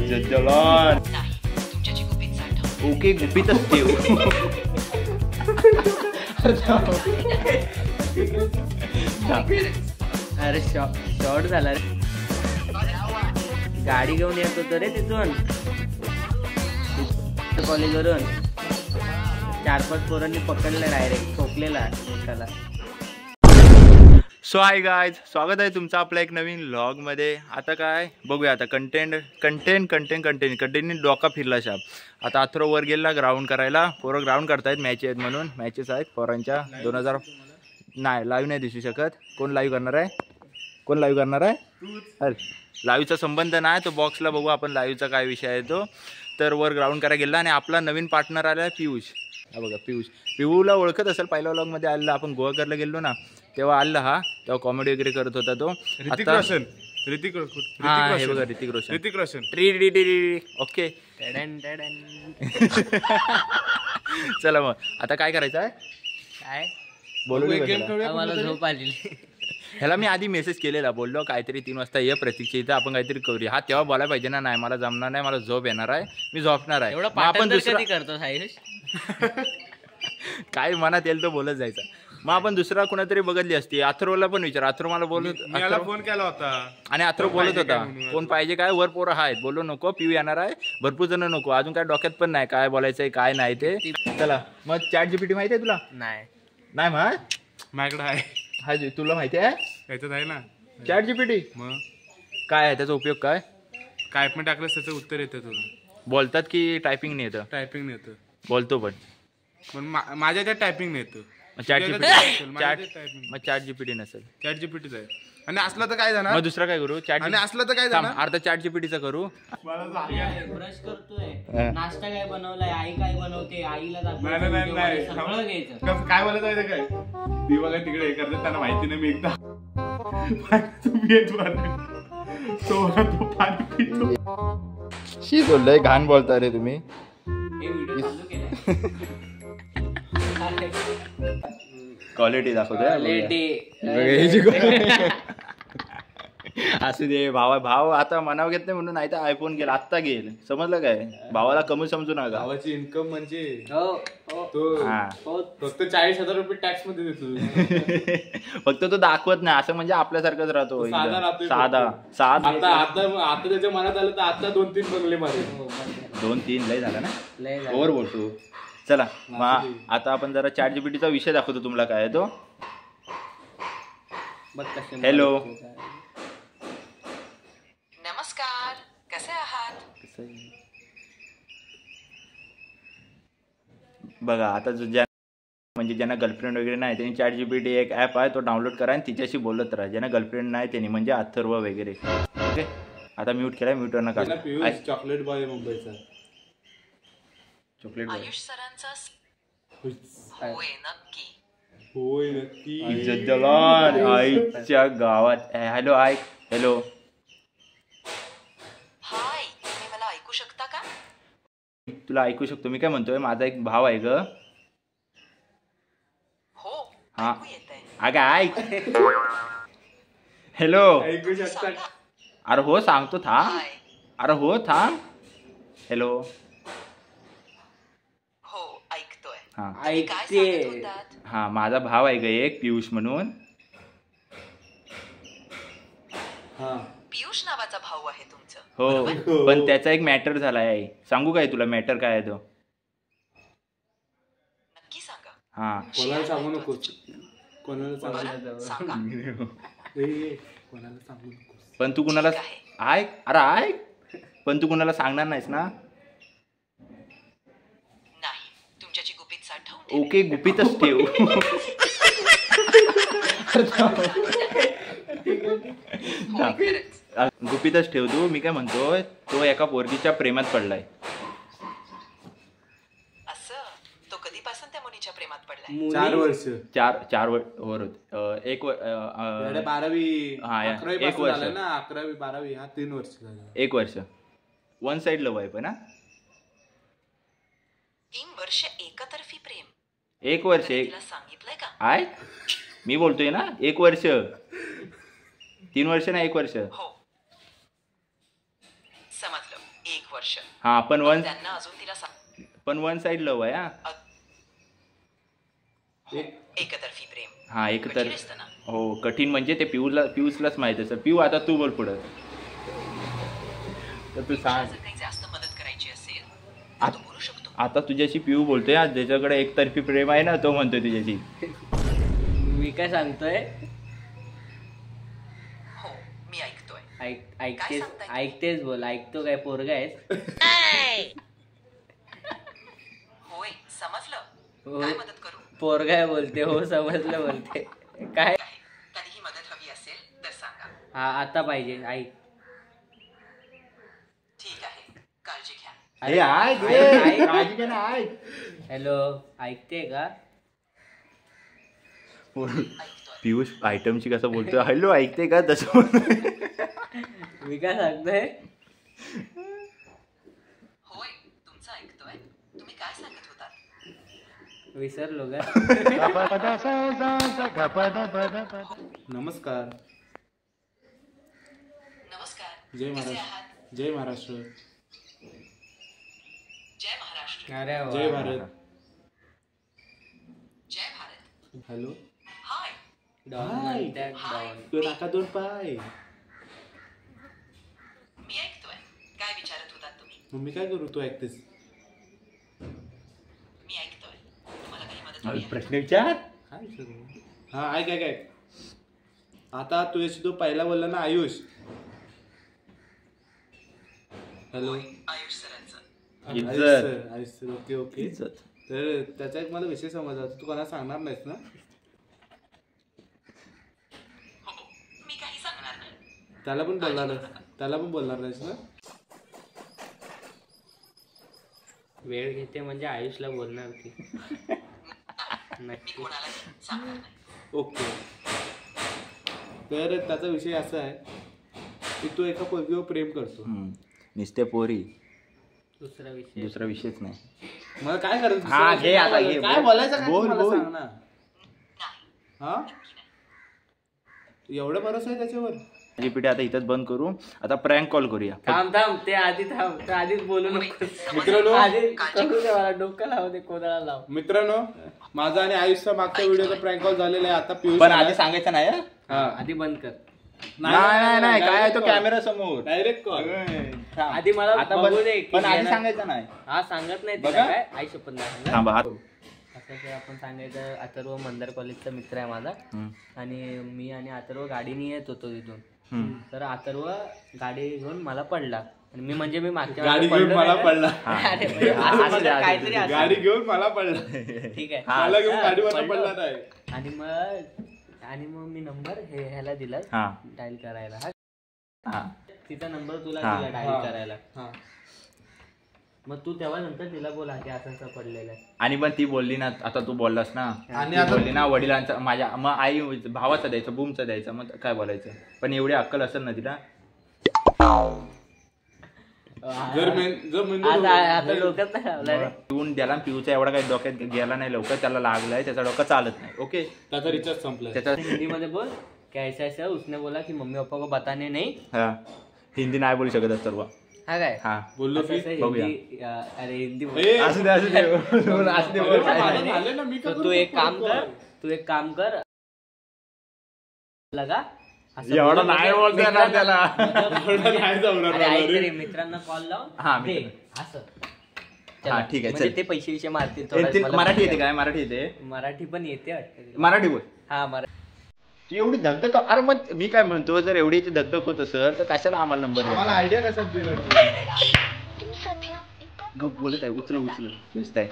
Jalal okay गुपितच ठेव. अरे short झाला रे. गाडी घेऊन येत होतो रे तिथून कॉलेजवरून. 4-5 पोरांनी पकडलं डायरेक्ट ठोकलेला एकाला. सो हाय गायज, स्वागत आहे तुमचं आपल्या एक नवीन व्लॉगमध्ये. आता काय बघूया, आता कंटेंट डोका फिरला शाप. आता अथरो वर गेला ग्राउंड करायला. पोरं ग्राउंड करतायत, मॅच आहेत म्हणून. मॅचेस आहेत पोरांच्या 2000. नाही लाईव्ह नाही दिसू शकत. कोण लाईव्ह करणार आहे? अरे लाईव्हचा संबंध नाही तो. बॉक्सला बघू आपण लाईव्हचा काय विषय आहे तो. तर वर ग्राउंड करायला गेला आणि आपला नवीन पार्टनर आला आहे पियुष. हा बघा पिऊला ओळखत असेल, पहिल्या व्लॉगमध्ये आलेला. आपण गोवा करायला गेलो ना तेव्हा आला हा. तेव्हा कॉमेडी वगैरे करत होता तो. ऋतिक रोशन. हे बघा ऋतिक रोशन. ओके. चला मग आता काय करायचं आहे? काय बोलू मला झोप आली. ह्याला मी आधी मेसेज केलेला, बोललो काहीतरी 3 वाजता ये प्रतीक्षा इथं, आपण काहीतरी करूया. हा तेव्हा बोलायला पाहिजे ना, नाही मला जमणार नाही, मला झोप येणार आहे, मी झोपणार आहे. एवढं आपण दुसरा करतो साईश. काय मनात येईल तो बोलत जायचा. मग आपण दुसरा कोणातरी बघितली असती. अथर्वला पण विचार. अथर्व मला बोलत, फोन केला होता आणि अथर्व बोलत होता कोण पाहिजे काय, वर पोरं आहेत. बोललो नको, पिऊ येणार आहे, भरपूर जण नको. अजून काय डोक्यात पण नाही काय बोलायचंय काय नाही ते. चला मग ChatGPT माहिती आहे तुला? नाही माझ्याकडे आहे. हा तुला माहिती आहे? याच्यात आहे ना ChatGPT. मग काय आहे त्याचा उपयोग? काय पण टाकलं त्याचं उत्तर येतं तुला. बोलतात की टायपिंग नाही येतं? टायपिंग नाही येतं. बोलतो पण माझ्या त्यात टायपिंग नाही येतं. मग ChatGPT नसेल. ChatGPT आहे. आणि असलं तर काय जाणार? मग दुसरा काय करू? आणि असलं तर काय जाणार? अर्धा ChatGPTचा करू. ब्रश करतोय, नाश्ता काय बनवलाय, आई काय बनवते, आईला नाही सगळं घ्यायचं. काय बोलत आहे काय ती बघा तिकडे हे करते, त्यांना माहिती नाही. मी एकदा शी बोललंय, घाण बोलता रे तुम्ही. क्वालिटी दाखवतोय. असू दे भाव आता मनाव घेत नाही म्हणून, नाही तर आयफोन गेला आत्ता घेईल. समजलं काय? भावाला कमी समजू नका. भावाची इन्कम म्हणजे हो. फक्त 40,000 रुपये टॅक्स मध्ये देतो. फक्त तो दाखवत नाही असं, म्हणजे आपल्यासारखंच राहतो. साधा आता त्याच्या मनात आलं तर आता 2-3 बंगले माझे. 2-3 लय झाला ना, ओव्हर बोलतो. चला मग आता आपण जरा ChatGPTचा विषय दाखवतो तुम्हाला. काय आहे तो? हॅलो, नमस्कार, कसे आहात? बघा आता म्हणजे ज्यांना गर्लफ्रेंड वगैरे नाही त्यांनी ChatGPT एक ॲप आहे, तो डाउनलोड करा आणि तिच्याशी बोलत राहा. ज्यांना गर्लफ्रेंड नाही त्यांनी, म्हणजे अथर्व वगैरे. ओके, आता म्यूट केलाय, म्यूटवर नका. चॉकलेट बॉय मुंबईचा. चॉकलेट आयुष सरांचा होय नक्की. आईच्या गावात. हॅलो हॅलो, हाय, तुम्ही मला ऐकू शकता का? तुला ऐकू शकतो. मी काय म्हणतोय, माझा एक भाव आहे ग. हो, हा ऐकू येतंय. अगं ऐक. हॅलो. ऐकू शकता? अरे हो सांगतो, थांब. हाय. अरे हो थांब. हॅलो. हो, ऐकतोय. हा तुम्ही काय सांगत होतात? हा, माझा भाव आहे ग एक, पियुष म्हणून. पियुष नावाचा भाऊ आहे तुमचं? हो, पण त्याचा एक मॅटर झालाय. सांगू काय तुला मॅटर काय आहे तो? नक्की सांगा. हा, कोणाला सांगू नको. कोणाला सांगा. सांगू नको. पण तू कुणाला ऐक. अरे ऐक, पण तू कुणाला सांगणार नाहीस ना? नाही, तुमच्याची गुपित साठवून. ओके, गुपितच ठेव. गुपितच ठेव तू. मी काय म्हणतोय, तो एका पोरगीच्या प्रेमात पडलाय. असं? तो कधीपासून त्या मुलीच्या प्रेमात पडलाय? 4 वर्ष. 4 वर होत. 1 12वी. हा, 11वी 1 वर्ष ना. 11वी 12वी. हा 3 वर्ष झालं. 1 वर्ष. वन साइड लव आहे पण. हा, 3 वर्ष एकतर्फी प्रेम. 1 वर्ष. तिला सांगितलंय का? आय मी बोलतोय ना, 1 वर्ष. 3 वर्ष ना, 1 वर्ष. हो, समजलं. 1 वर्ष. हा पण त्यांना अजून तिला वन साइड लव आहे हा. एकतर्फी प्रेम. हा एक तर कठीण असतं ना. हो कठीण म्हणजे ते पियूसलाच माहित असेल. पिऊ आता तू बोल पुढं. तर तू सांग. जर काही जास्त मदत करायची असेल तर तू बोलू शकतो. आता तुझ्याशी पिऊ बोलतोय हा, ज्याच्याकडे एकतर्फी प्रेम आहे ना तो म्हणतोय तुझ्याशी. मी काय सांगतोय हो मी ऐकतोय. ऐकतेच सांगताय? ऐकतेच बोल. ऐकतो काय पोरगा आहेस? होय समजलं. हो. काय मदत करू? पोरगा आहे बोलते. हो समजलं बोलते. काय? कधीही मदत हवी असेल तर सांगा. हा आता पाहिजे. ऐक. ठीक आहे काळजी घ्या. अरे ऐक रे. ऐक. काळजी घे ना, ऐक. हॅलो ऐकते का? ऐकतोय. पियुष आयटमची कसं बोलतोय. हॅलो ऐकते का तसं मी काय सांगतोय? होय तुमचं ऐकतोय. तुम्ही काय सांगत होतात? विसरलो का? नमस्कार. नमस्कार. जय कसे महाराष्ट्र. आहात? जय महाराष्ट्र. जय महाराष्ट्र. अरे वा. जय भारत. जय भारत. हॅलो. हाय. डॉन हाय. म्हणतात डॉन. तू नाका 2 पाय. मी ऐकतोय. काय विचारत होतात तुम्ही? मग मी काय करू? तू ऐकतेस. मी ऐकतोय. तुम्हाला काही मदत हवी आहे? प्रश्न विचार. काय विचारू? हा ऐक ऐक ऐक. आता तुझ्याशी तो पहिला बोलला ना आयुष. हॅलो. होय, आयुष सरांचं. इज्जत. Ayush sir. Ayush sir. Okay okay. इज्जत. तर त्याचा एक मला विषय समजला. तू कोणाला सांगणार नाहीस ना? हो मी काही सांगणार नाही. त्याला पण बोलणार नाहीस ना? वेळ घेते म्हणजे आयुषला बोलणार ती. मी नक्की. कोणालाही सांगणार नाही. ओके. तर त्याचा विषय असा आहे की तू एका पोरगीवर प्रेम करतो. नुसते पोरी. दुसरा विषय विषयच नाही. मला काय करायचं? हा, घे आता, घे. काय बोलायचं काय बोल, मला बोल. सांग ना. हा एवढं भरोसा आहे त्याच्यावर? माझी पिढी आता इथंच बंद करू. आता प्रँक कॉल करूया. थांब ते आधीच बोलू नको. मित्रांनो आधी करू दे मला. डोकं लावू दे. कोणाला लाव. मित्रांनो माझा आणि आयुषचा मागच्या व्हिडिओचा प्रँक कॉल झालेला आहे. आता पियुष पण आधी सांगायचं नाही हा? हा. आधी बंद कर. नाही काय आहे तो कॅमेरा समोर. Direct call. आधी मला आता बघू दे. पण आधी सांगायचं नाही. हा सांगत नाही बघा. तिला काय. आई शपथ नाही सांगत. थांबा हात. असं ते आपण सांगायचं. अथर्व मंदार कॉलेजचा मित्र आहे माझा. आणि मी आणि अथर्व गाडीने येत होतो तिथून. तर अथर्व गाडी घेऊन मला पडला. आणि मी म्हणजे मी मागच्या गाडी वेळेला घेऊन पडलो मला नाही पडला. का? अरे म्हणजे असं असू दे, म्हणजे असू काहीतरी दे. असं. गाडी घेऊन मला पडला. ठीक आहे. मला घेऊन गाडीवर पडलो. पडला नाही. आणि मग मी नंबर ह्याला दिला हा. डायल करायला. हा. तिचा नंबर तुला हा. दिला डायल हा. करायला. हा. मग तू तेव्हा नंतर तिला बोला की असं पडलेलं आहे. आणि पण ती बोलली ना. आता तू बोललास ना. आणि ती आता बोलली ना वडिलांचा माझ्या मग आई भावाचा द्यायचा बूमचा द्यायचा. मग काय बोलायचं. पण एवढी अक्कल असेल ना तिला. जर मेंदू आता डोक्यात नाही लावला रे. पिऊन द्याला. पिऊचा एवढा काही डोक्यात गेला नाही लवकर. त्याला लागलाय. त्याचा डोका चालत नाही. ओके. त्याचा रिचार्ज संपला. त्याचा हिंदीमध्ये बोल की ऐसा ऐसा उसने बोला की मम्मी पप्पा को बताने नहीं. हा. हिंदी नाही बोलू शकत सर्व. हा काय हा. बोललो असं की असं बघूया. हिंदी. अरे हिंदी बोल. ए, असू दे असू दे बोल, असू दे बोल. माझं झालं ना, मी का तर करू तू एक काम कर लगा असं एवढं बोलू नाही म्हणजे बोलता येणार त्याला. एवढं नाही जमणार अरे मला ऐक रे. रे, मित्रांना कॉल लावून हा, दे. मित्र. असं हा, ठीक आहे, म्हणजे चल. ते पैसे विषय मारतील ए, थोडं. ते मला मराठी येते माहिती काय. मराठी येते. आहे. मराठी पण येते वाटतं. मराठी बोल. हा मराठी. ती एवढी धगधग. अरे मग मी काय म्हणतो जर एवढी धगधग होत असेल तर कशाला आम्हाला नंबर मला आयडिया कसा गप बोलत आहे. उचल व्यस्त आहे.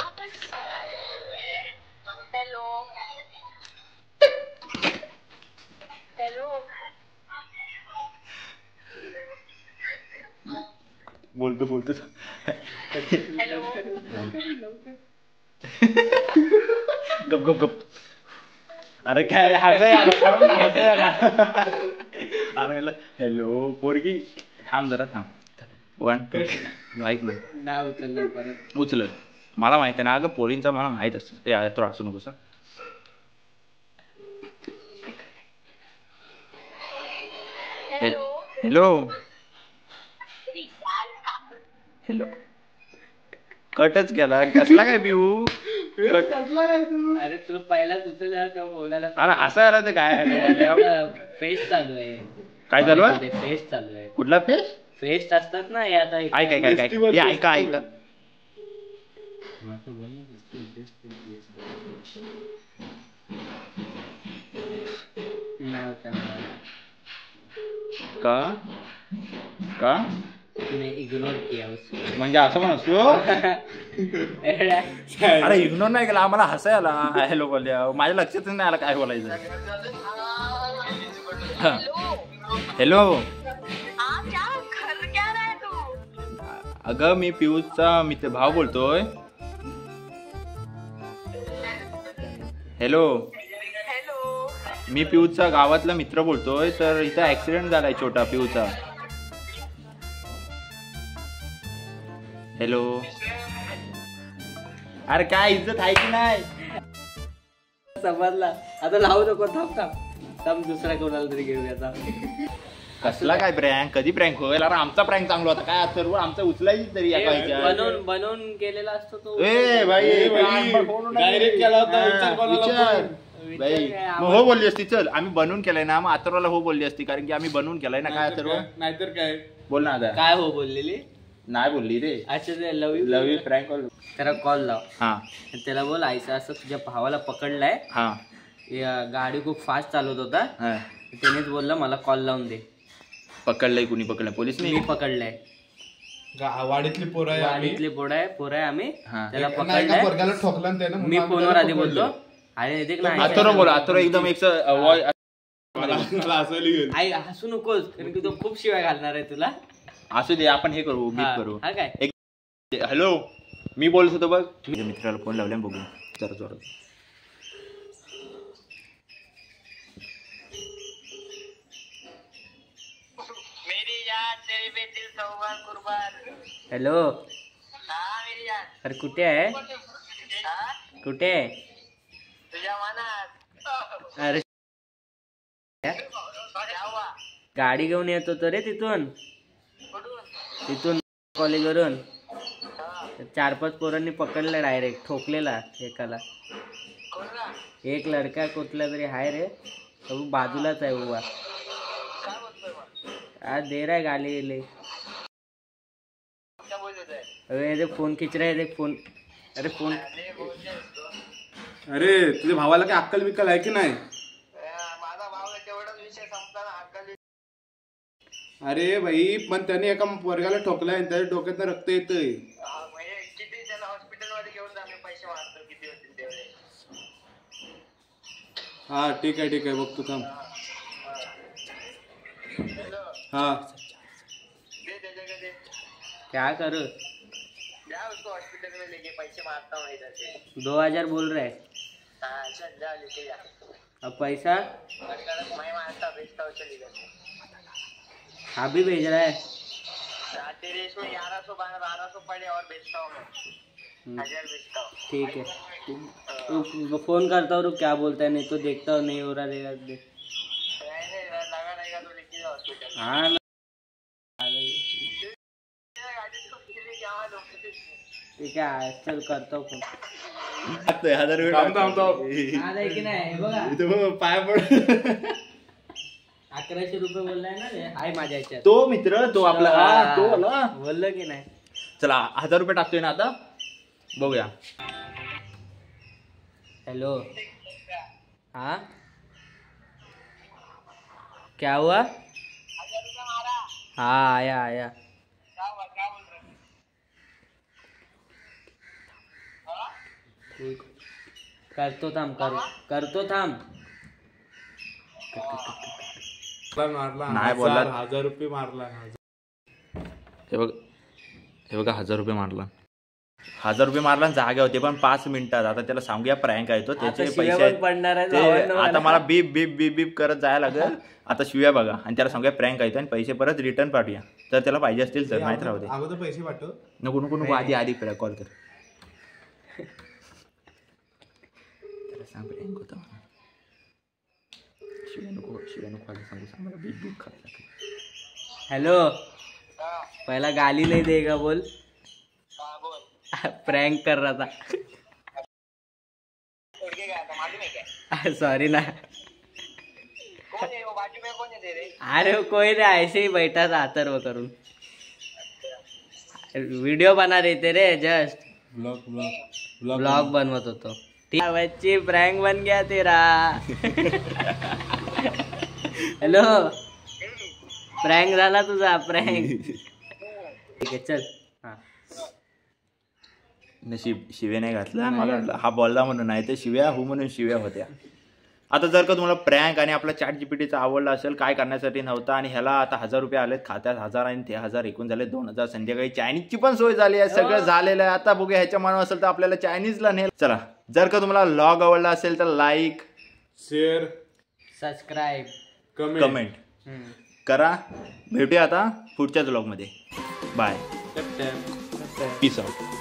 बोलतो गप अरे काय अरे हॅलो पोरगी थांब जरा थांब. वन ऐक ना. नाही उचललं परत. उचल. मला माहिती आहे ना अगं पोरींचा मला माहित असतं. तो असू नको सर. हॅलो हॅलो कटच केला कसला काय पिऊ अरे तू पहिला तुझं का बोलायला अरे असं आला तर काय फेस्ट चालू आहे. काय चालू आहे फेस्ट चालू आहे. कुठला फेस फेस्ट असतात ना हे आता ऐका का का तूने इग्नोर किया उसको. म्हणजे असं पण असतो अरे इग्नोर नाही केला आम्हाला हसायला हॅलो बोलल्या माझ्या लक्षातच नाही आला काय बोलायचं. हॅलो अगं मी पियुषचा मित्र भाव बोलतोय. हॅलो मी पियुषचा गावातला मित्र बोलतोय. तर इथं ऍक्सिडेंट झालाय छोटा पियुषचा. हॅलो अरे काय इज्जत आहे की नाही समजला आता लावू नको. थांब दुसरा कोणाला तरी घेऊया. कसला काय प्रँक कधी प्रँक होईल. अरे आमचा प्रँक चांगला होता काय सर्व आमचा उचलायची तरी बनवून केलेला असतो तो. ए भाई डायरेक्ट केला होता विचार कोणाला पण. भाई मग हो बोलली असती. चल आम्ही बनवून केलाय ना मग अथर्वला हो बोलली असती कारण की आम्ही बनवून केलाय ना. काय अथर्व नाहीतर काय बोल ना आता. काय हो बोललेली नाही बोलली रे. अच्छा love you love you prank call. त्याला कॉल लाव. हा त्याला बोल आयसा असं तुझ्या भावाला पकडलाय. हा गाडी खूप फास्ट चालवत होता. हा त्यानेच बोलला मला कॉल लावून दे. पकडलंय कुणी पकडलंय पोलीस मी पकडलाय. वाडीतली पोरं आहे आम्ही. वाडीतले पोरं आहे आम्ही. हा. त्याला एका पकडलाय. पोरग्याला ठोकला ना त्यानं. मी फोनवर आधी बोलतो. अरे देख ना अथर्व बोला. अथर्व एकदम एक मला हसायला गेलं. आई हसू नकोस कारण की तो खूप शिवाय घालणार आहे तुला. असू दे आपण हे करू बीट करू. हा काय हॅलो मी बोलत होतो बघ. मित्राला फोन लावला बघू जरा जोरात. हॅलो अरे कुठे आहे कुठे आहे. अरे गाडी घेऊन येत होतो रे तिथून कॉलेजवरून. 4-5 पोरांनी पकडलं डायरेक्ट ठोकलेला एकाला. एक लडका कुठला तरी हाय रे तो बाजूलाच आहे उभा. आज दे रहा है गाली ले. अरे फोन खिंच रहा है देख फोन. अरे फोन अरे तुझ्या भावाला काय अक्कल बिक्कल आहे की नाही. अरे भाई पण त्याने एका वर्गाला ठोकलाय आणि त्याच्या डोक्यात रक्त येतंय. हा ठीक आहे बघतो थांब. हाँ क्या करो. उसको हॉस्पिटल में लेके पैसे मारता हूँ इधर से. 2000 बोल रहे हैं. हाँ चल जा लेके जा. अब पैसा मैं मारता भेजता हूँ चल इधर से. अभी भेज रहा है. तेरे इसमें 1100-1200 पड़े और भेजता हूँ मैं. 1000 भेजता हूँ. ठीक है तो फोन करता हूँ क्या बोलता है. नहीं तो देखता हूँ नहीं हो रहा रहेगा. लगा रहेगा तो लेके जाओ हॉस्पिटल. हाँ ठीक आहे चल करतो फोन. 1000 आहे की नाही बघा पाय पड. 1100 रुपये बोललाय ना रे. आहे माझ्या ह्याच्यात तो मित्र तो आपला हा तो आला. बोललो की नाही. चला 1000 रुपये टाकतोय ना आता बघूया. हेलो हाँ क्या हुआ. हाँ आया करतो थांब. मारला नाही बोलला. 1000 रुपये मारला. हे बघा 1000 रुपये मारला. 1000 रुपये मारला जागा होते पण 5 मिनिटात. आता त्याला सांगूया प्रँक आहे तो त्याचे पैसे आहेत. पडणार आहे ते आता मला बीप बीप बीप बीप करत जायला लागेल. आता शिव्या बघा आणि त्याला सांगूया प्रँक आहे आणि पैसे परत रिटर्न पाठवूया. तर त्याला पाहिजे असतील तर माहित राहू दे. अगोदर पैसे पाठव. नको आधी कॉल कर. सांग प्रँक होता शिव्या नको सांगू मला बीप बीप करायला. हॅलो पहिला गाली लय देगा बोल. प्रँक कर रहा था. लड़के गया था मालूम है क्या? सॉरी ना. कौन है वो बाजू में कौन है तेरे? अरे कोई नहीं, ऐसे ही बैठा था अथर्व करून. वीडियो बना रहे थे रे, जस्ट ब्लॉग बनवत होतो. ठीक है, बच्ची प्रँक बन गया तेरा. हॅलो, प्रँक झाला तुझा, प्रँक. ठीक आहे, चल. हा. नशीब शिव्या नाही घातला. मला वाटलं हा बोलला म्हणून, नाही तर शिव्या हो म्हणून शिव्या होत्या. आता जर का तुम्हाला प्रँक आणि आपला चॅट जीपीटीचा आवडला असेल, काय करण्यासाठी नव्हता, आणि ह्याला आता 1000 रुपये आलेत खात्यात, 1000 आणि ते 1000 एकूण झाले 2000. संध्याकाळी चायनीजची पण सोय झाली आहे, सगळं झालेलं आहे. आता बघूया ह्याच्या मनावर असेल तर आपल्याला चायनीजला नेल. चला, जर का तुम्हाला व्लॉग आवडला असेल तर लाईक, शेअर, सबस्क्राईब, कमेंट. करा. भेटूया आता पुढच्याच व्लॉगमध्ये. बाय. Peace out.